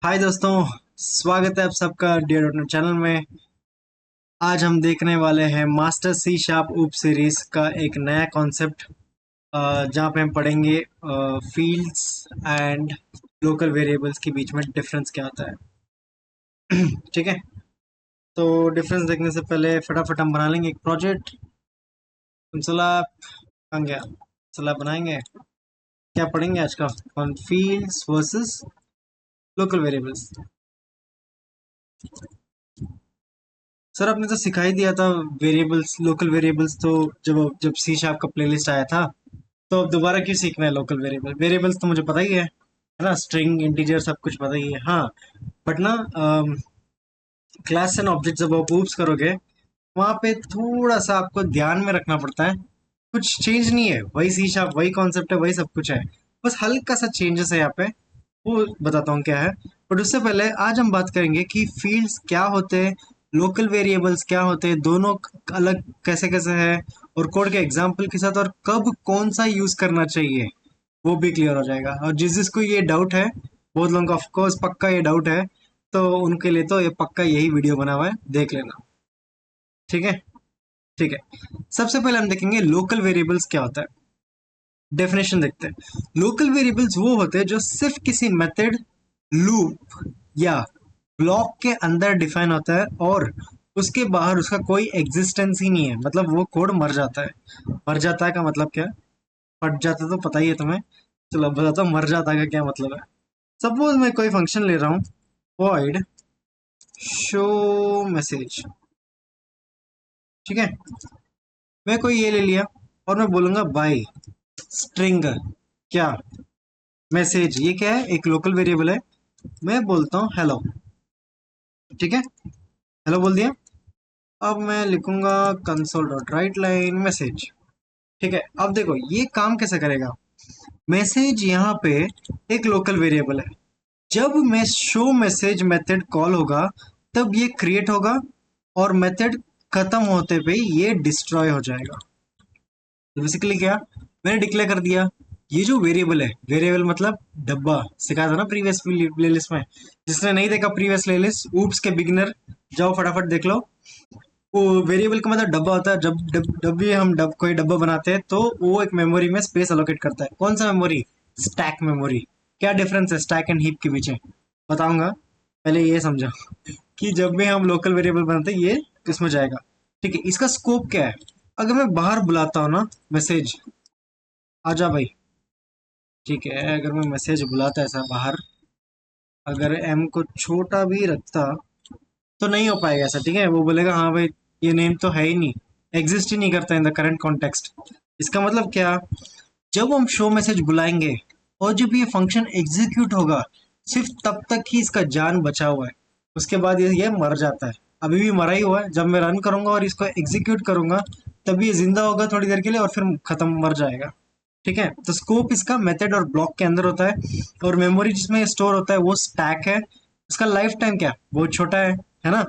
हाय दोस्तों, स्वागत है आप सबका डियर डॉट चैनल में। आज हम देखने वाले हैं मास्टर सी शार्प ऊप सीरीज का एक नया कॉन्सेप्ट, जहाँ पे हम पढ़ेंगे फील्ड्स एंड लोकल वेरिएबल्स के बीच में डिफरेंस क्या होता है। ठीक है, तो डिफरेंस देखने से पहले फटाफट हम बना लेंगे एक प्रोजेक्ट। स्लैब बन गया, स्लैब बनाएंगे। क्या पढ़ेंगे आज का? On fields versus local variables. Sir आपने तो सिखा ही दिया था वेरिएबल्स, लोकल वेरिएबल्स, तो जब जब सी शार्प का प्लेलिस्ट आया था, तो अब दोबारा क्यों सीखना है लोकल वेरिएबल? वेरिएबल्स तो मुझे पता ही है ना, स्ट्रिंग इंटीजर सब कुछ पता ही है। हाँ, बट ना, क्लास एंड ऑब्जेक्ट जब आप ऊप्स करोगे, वहाँ पे थोड़ा सा आपको ध्यान में रखना पड़ता है। कुछ चेंज नहीं है, वही सी शार्प, वही कॉन्सेप्ट है, वही सब कुछ है। बस हल्का सा चेंजेस है यहाँ पे, वो बताता हूँ क्या है। बट उससे पहले आज हम बात करेंगे कि फील्ड्स क्या होते हैं, लोकल वेरिएबल्स क्या होते हैं, दोनों अलग कैसे कैसे है, और कोड के एग्जाम्पल के साथ, और कब कौन सा यूज करना चाहिए वो भी क्लियर हो जाएगा। और जिस जिसको ये डाउट है, बहुत लोगों को ऑफकोर्स पक्का ये डाउट है, तो उनके लिए तो ये पक्का यही वीडियो बना हुआ है, देख लेना। ठीक है, ठीक है। सबसे पहले हम देखेंगे लोकल वेरिएबल्स क्या होता है। डेफिनेशन देखते हैं। लोकल वेरिएबल्स वो होते हैं जो सिर्फ किसी मेथड, लूप या ब्लॉक के अंदर डिफाइन होता है, और उसके बाहर उसका कोई एग्जिस्टेंस ही नहीं है। मतलब वो कोड मर जाता है। मर जाता है का मतलब क्या है? फट जाता तो पता ही है तुम्हें। चलो अब बताता हूँ मर जाता का क्या मतलब है। सपोज मैं कोई फंक्शन ले रहा हूँ, void शो मैसेज। ठीक है, मैं कोई ये ले लिया और मैं बोलूंगा बाय स्ट्रिंग क्या, मैसेज। ये क्या है? एक लोकल वेरिएबल है। मैं बोलता हूँ हेलो। ठीक है, हेलो बोल दिया। अब मैं लिखूंगा console dot right line message. ठीक है, अब देखो ये काम कैसे करेगा। मैसेज यहाँ पे एक लोकल वेरिएबल है। जब मैं शो मैसेज मेथड कॉल होगा, तब ये क्रिएट होगा, और मेथड खत्म होते पे ये डिस्ट्रॉय हो जाएगा। तो बेसिकली क्या, मैंने डिक्लेयर कर दिया ये जो वेरिएबल है, वेरिएबल मतलब डब्बा। सिखाया था ना प्रीवियस प्लेलिस्ट में। जिसने नहीं देखा प्रीवियस प्लेलिस्ट, ऊप्स के बिगिनर, जाओ फटाफट देख लो। वो वेरिएबल का मतलब डब्बा होता है। जब डब्बे हम कोई डब्बा बनाते हैं, तो वो एक मेमोरी में स्पेस अलोकेट करता है। कौन सा मेमोरी? Stack memory. क्या डिफरेंस है स्टैक एंड हीप के बीच में? बताऊंगा, पहले ये समझो कि जब भी हम लोकल वेरिएबल बनाते हैं, ये किसमें जाएगा। ठीक है, इसका स्कोप क्या है? अगर मैं बाहर बुलाता हूँ ना मैसेज, आजा भाई। ठीक है, अगर मैं मैसेज बुलाता ऐसा बाहर, अगर एम को छोटा भी रखता, तो नहीं हो पाएगा ऐसा। ठीक है, वो बोलेगा हाँ भाई, ये नेम तो है ही नहीं, एग्जिस्ट ही नहीं करता इन द करंट कॉन्टेक्स्ट। इसका मतलब क्या, जब हम शो मैसेज बुलाएंगे और जब ये फंक्शन एग्जीक्यूट होगा, सिर्फ तब तक ही इसका जान बचा हुआ है। उसके बाद ये मर जाता है। अभी भी मरा ही हुआ है। जब मैं रन करूंगा और इसको एग्जीक्यूट करूंगा, तभी ये जिंदा होगा थोड़ी देर के लिए, और फिर खत्म, मर जाएगा। ठीक है, तो स्कोप इसका मेथड और ब्लॉक के अंदर होता है, और मेमोरी जिसमें स्टोर होता है वो स्टैक है। इसका लाइफ टाइम क्या, बहुत छोटा है ना।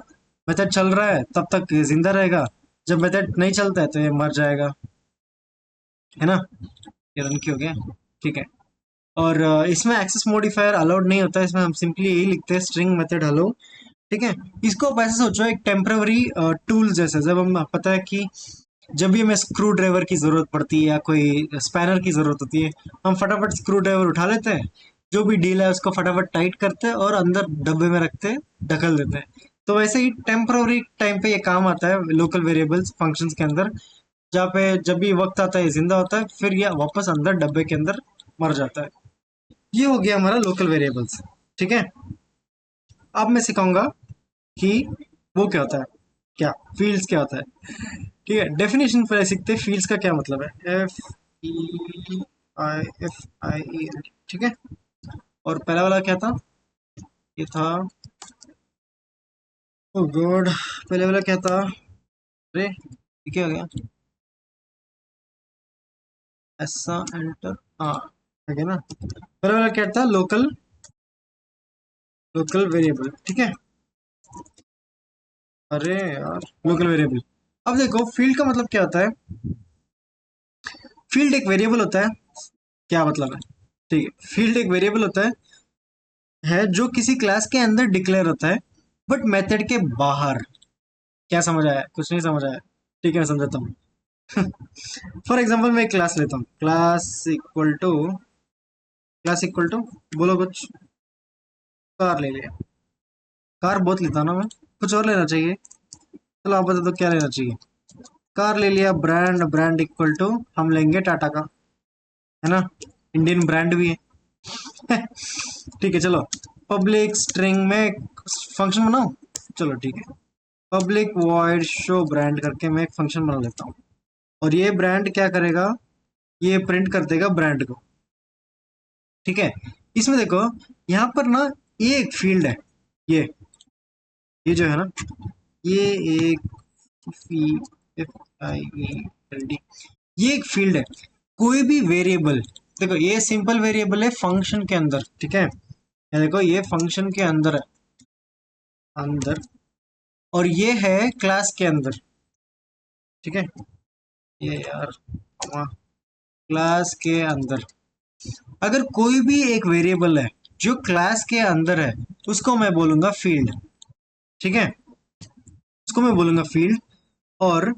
मेथड चल रहा है तब तक ये जिंदा रहेगा, जब मेथड नहीं चलता है तो ये मर जाएगा, है ना। ये रन क्यों हो गया? ठीक है। और इसमें एक्सेस मॉडिफायर अलाउड नहीं होता है। इसमें हम सिंपली यही लिखते हैं स्ट्रिंग मेथड हेलो। ठीक है, इसको आप ऐसे सोचो एक टेम्पररी टूल जैसे। जब हम पता है कि जब भी हमें स्क्रू ड्राइवर की जरूरत पड़ती है या कोई स्पैनर की जरूरत होती है, हम फटाफट स्क्रू ड्राइवर उठा लेते हैं, जो भी डील है उसको फटाफट टाइट करते हैं और अंदर डब्बे में रखते हैं, ढकल देते हैं। तो वैसे ही टेम्पररी टाइम पे ये काम आता है लोकल वेरिएबल्स फंक्शंस के अंदर, जहाँ पे जब भी वक्त आता है ये जिंदा होता है, फिर ये वापस अंदर डब्बे के अंदर मर जाता है। ये हो गया हमारा लोकल वेरिएबल्स। ठीक है, अब मैं सिखाऊंगा कि वो क्या होता है, क्या फील्ड्स क्या होता है। ठीक है, डेफिनेशन पहले सीखते हैं फील्ड्स का क्या मतलब है। Field। ठीक है, और पहला वाला क्या था? ये था, ओ गॉड, पहले वाला क्या था? अरे ये क्या हो गया? ऐसा एंटर, हाँ, ठीक है ना। पहले वाला क्या था? Local, local variable. ठीक है, अरे यार, लोकल वेरिएबल। अब देखो फील्ड का मतलब क्या होता है। फील्ड एक वेरिएबल होता है। क्या मतलब है? ठीक है, फील्ड एक वेरिएबल होता है है जो किसी क्लास के अंदर डिक्लेयर होता है बट मेथड के बाहर। क्या समझ आया? कुछ नहीं समझ आया? ठीक है, मैं समझाता हूँ। फॉर एग्जाम्पल मैं एक क्लास लेता हूँ, क्लास इक्वल टू बोलो कुछ। कार ले लिया। कार बहुत लेता ना मैं, कुछ और लेना चाहिए। चलो आप बता दो क्या लेना चाहिए। कार ले लिया। ब्रांड, ब्रांड इक्वल टू हम लेंगे टाटा का, है ना, इंडियन ब्रांड भी है। ठीक है चलो। पब्लिक स्ट्रिंग में फंक्शन बनाओ। चलो ठीक है। पब्लिक वॉइड शो ब्रांड करके मैं एक फंक्शन बना लेता हूँ। और ये ब्रांड क्या करेगा, ये प्रिंट कर देगा ब्रांड को। ठीक है। इसमें देखो, यहाँ पर ना ये एक फील्ड है। ये ये जो है ना, ये एक FIELD, ये एक फील्ड है। कोई भी वेरिएबल, देखो ये सिंपल वेरिएबल है फंक्शन के अंदर, ठीक है। ये देखो ये फंक्शन के अंदर है, अंदर। और ये है क्लास के अंदर, ठीक है। ये यार, क्लास के अंदर अगर कोई भी एक वेरिएबल है जो क्लास के अंदर है, उसको मैं बोलूंगा फील्ड। ठीक है, उसको मैं बोलूंगा फील्ड। और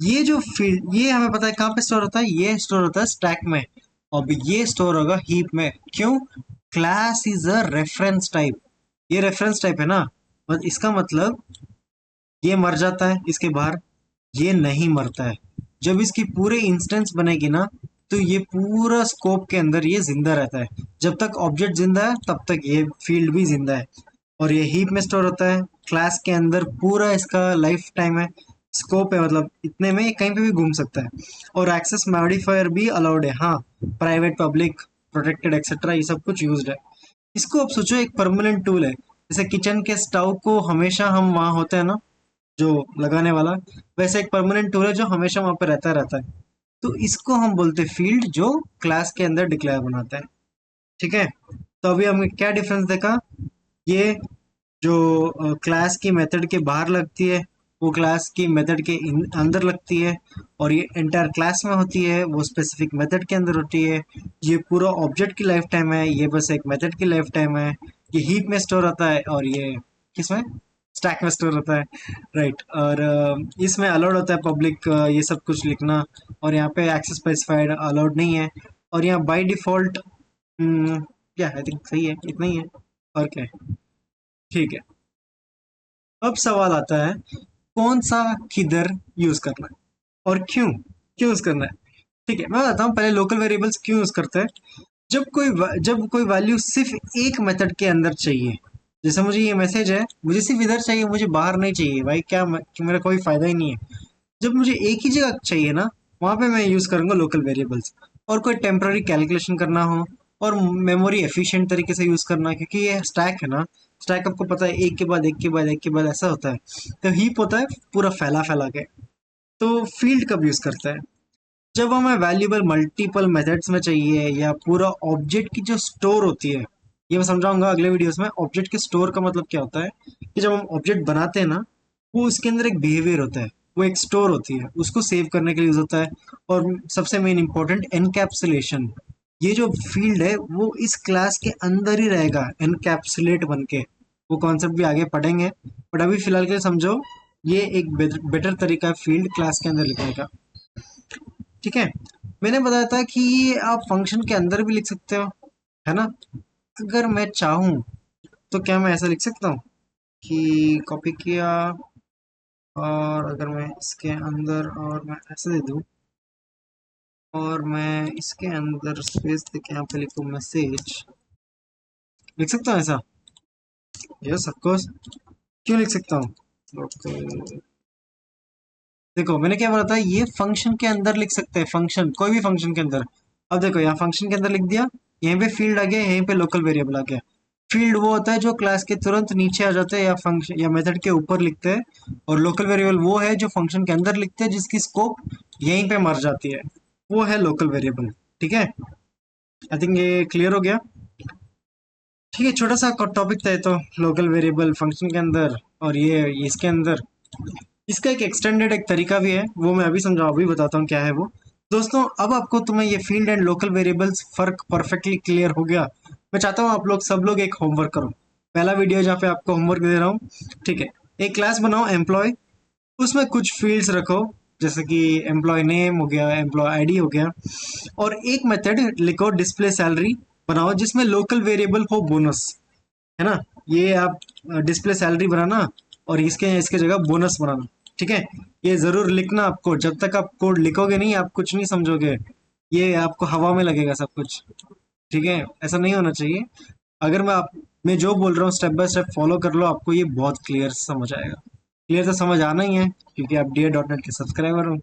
ये जो फील्ड, ये हमें पता है कहाँ पे स्टोर होता है, ये स्टोर होता है स्टैक में। अब ये स्टोर होगा हीप में। क्यों? Class is a reference type. ये रेफरेंस टाइप है ना, बस इसका मतलब ये मर जाता है इसके बाहर, ये नहीं मरता है। जब इसकी पूरे इंस्टेंस बनेगी ना, तो ये पूरा स्कोप के अंदर ये जिंदा रहता है। जब तक ऑब्जेक्ट जिंदा है तब तक ये फील्ड भी जिंदा है। और ये हीप में स्टोर होता है क्लास के अंदर, पूरा इसका लाइफ टाइम है, स्कोप है, मतलब इतने में ये कहीं पे भी घूम सकता है। और एक्सेस मॉडिफायर भी अलाउड है, हाँ, प्राइवेट, पब्लिक, प्रोटेक्टेड एक्सेट्रा, ये सब कुछ यूज्ड है। इसको अब सोचो एक परमानेंट टूल है, जैसे किचन के स्टोव को हमेशा हम वहाँ होते हैं ना, जो लगाने वाला, वैसे एक परमानेंट टूल है जो हमेशा वहां पे रहता है। तो इसको हम बोलते हैं फील्ड, जो क्लास के अंदर डिक्लेयर बनाता है। ठीक है। तो अभी हमने क्या डिफरेंस देखा, ये जो क्लास की मेथड के बाहर लगती है, वो क्लास की मेथड के अंदर लगती है। और ये एंटायर क्लास में होती है, वो स्पेसिफिक मेथड के अंदर होती है। ये पूरा ऑब्जेक्ट की लाइफ टाइम है, ये बस एक मेथड की लाइफ टाइम है। ये हीप में स्टोर होता है, और ये किसमें, स्टैक में स्टोर होता है। राइट। और इसमें अलाउड होता है पब्लिक ये सब कुछ लिखना। और यहाँ पे एक्सेस स्पेसिफाइड अलाउड नहीं है। और यहाँ बाय डिफॉल्ट क्या, आई थिंक सही है, इतना ही है। और क्या है? ठीक है। अब सवाल आता है, कौन सा किधर यूज करना है और क्यों, क्यों यूज करना है। ठीक है, मैं बताता हूँ पहले लोकल वेरिएबल्स क्यों यूज करते हैं। जब कोई वैल्यू सिर्फ एक मेथड के अंदर चाहिए, जैसे मुझे ये मैसेज है, मुझे सिर्फ इधर चाहिए, मुझे बाहर नहीं चाहिए भाई, क्या मेरा कोई फायदा ही नहीं है। जब मुझे एक ही जगह चाहिए ना, वहां पे मैं यूज करूंगा लोकल वेरिएबल्स। और कोई टेम्पररी कैलकुलेशन करना हो, और मेमोरी एफिशिएंट तरीके से यूज करना, क्योंकि ये स्टैक है ना, स्टैक आपको पता है एक के बाद एक के बाद एक के बाद ऐसा होता है। तो हीप होता है पूरा फैला फैला के। तो फील्ड कब यूज करता है, जब हमें वैल्यूबल मल्टीपल मेथड्स में चाहिए, या पूरा ऑब्जेक्ट की जो स्टोर होती है। ये मैं समझाऊंगा अगले वीडियोस में, ऑब्जेक्ट के स्टोर का मतलब क्या होता है। कि जब हम ऑब्जेक्ट बनाते हैं ना, वो उसके अंदर एक बिहेवियर होता है, वो एक स्टोर होती है, उसको सेव करने के लिए यूज होता है। और सबसे मेन इंपॉर्टेंट, एनकैप्सुलेशन। ये जो फील्ड है वो इस क्लास के अंदर ही रहेगा एनकैप्सुलेट बन के। वो कॉन्सेप्ट भी आगे पढ़ेंगे, बट अभी फिलहाल के लिए समझो, ये एक बेटर तरीका है फील्ड क्लास के अंदर लिखने का। ठीक है। मैंने बताया था कि ये आप फंक्शन के अंदर भी लिख सकते हो, है ना। अगर मैं चाहूँ तो क्या मैं ऐसा लिख सकता हूँ कि कॉपी किया, और अगर मैं इसके अंदर और मैं ऐसे दे दूँ, और मैं इसके अंदर स्पेस देके यहाँ पे लिखूँ मैसेज, लिख सकता हूँ ऐसा? Yes of course. क्यों लिख सकता हूँ? ओके, देखो मैंने क्या बोला था, ये फंक्शन के अंदर लिख सकते हैं, फंक्शन, कोई भी फंक्शन के अंदर। अब देखो यहाँ फंक्शन के अंदर लिख दिया, यहीं पे फील्ड आ गया, यहीं पे लोकल वेरिएबल आ गया। फील्ड वो होता है जो क्लास के तुरंत नीचे आ जाते हैं, या फंक्शन या मेथड के ऊपर लिखते हैं। और लोकल वेरिएबल वो है जो फंक्शन के अंदर लिखते हैं, जिसकी स्कोप यहीं पे मर जाती है, वो है लोकल वेरिएबल। ठीक है, आई थिंक ये क्लियर हो गया। ठीक है, छोटा सा टॉपिक था ये तो, लोकल वेरिएबल फंक्शन के अंदर, और ये इसके अंदर। इसका एक एक्सटेंडेड एक तरीका भी है, वो मैं अभी समझाऊँ, अभी बताता हूँ क्या है वो। दोस्तों अब आपको, तुम्हें ये फील्ड एंड लोकल वेरिएबल्स फर्क परफेक्टली क्लियर हो गया। मैं चाहता हूँ आप लोग सब लोग एक होमवर्क करो। पहला वीडियो जहाँ पे आपको होमवर्क दे रहा हूँ, ठीक है। एक क्लास बनाओ एम्प्लॉय, उसमें कुछ फील्ड्स रखो, जैसे कि एम्प्लॉय नेम हो गया, एम्प्लॉय आईडी हो गया, और एक मेथड लिखो डिस्प्ले सैलरी बनाओ जिसमें लोकल वेरिएबल हो बोनस, है ना। ये आप डिस्प्ले सैलरी बनाना और इसके इसके जगह बोनस बनाना, ठीक है। ये जरूर लिखना आपको, जब तक आप कोड लिखोगे नहीं आप कुछ नहीं समझोगे, ये आपको हवा में लगेगा सब कुछ, ठीक है। ऐसा नहीं होना चाहिए। अगर मैं जो बोल रहा हूँ स्टेप बाय स्टेप फॉलो कर लो, आपको ये बहुत क्लियर समझ आएगा। क्लियर तो समझ आना ही है क्योंकि आप DA.NET के सब्सक्राइबर हो,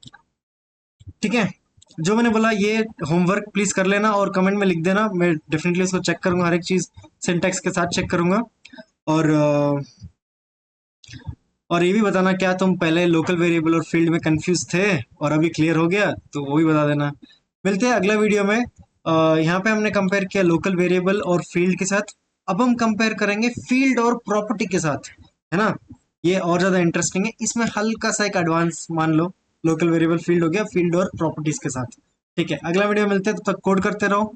ठीक है। जो मैंने बोला ये होमवर्क प्लीज कर लेना और कमेंट में लिख देना, मैं डेफिनेटली उसको चेक करूंगा, हर एक चीज सिंटैक्स के साथ चेक करूंगा। और और ये भी बताना क्या तुम पहले लोकल वेरिएबल और फील्ड में कंफ्यूज थे और अभी क्लियर हो गया, तो वो भी बता देना। मिलते हैं अगला वीडियो में। यहाँ पे हमने कंपेयर किया लोकल वेरिएबल और फील्ड के साथ, अब हम कंपेयर करेंगे फील्ड और प्रॉपर्टी के साथ, है ना। ये और ज्यादा इंटरेस्टिंग है, इसमें हल्का सा एक एडवांस मान लो, लोकल वेरिएबल फील्ड हो गया, फील्ड और प्रॉपर्टीज के साथ, ठीक है। अगला वीडियो मिलते हैं, तब तक कोड करते रहो,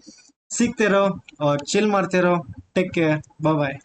सीखते रहो और चिल मारते रहो। Take care, bye bye.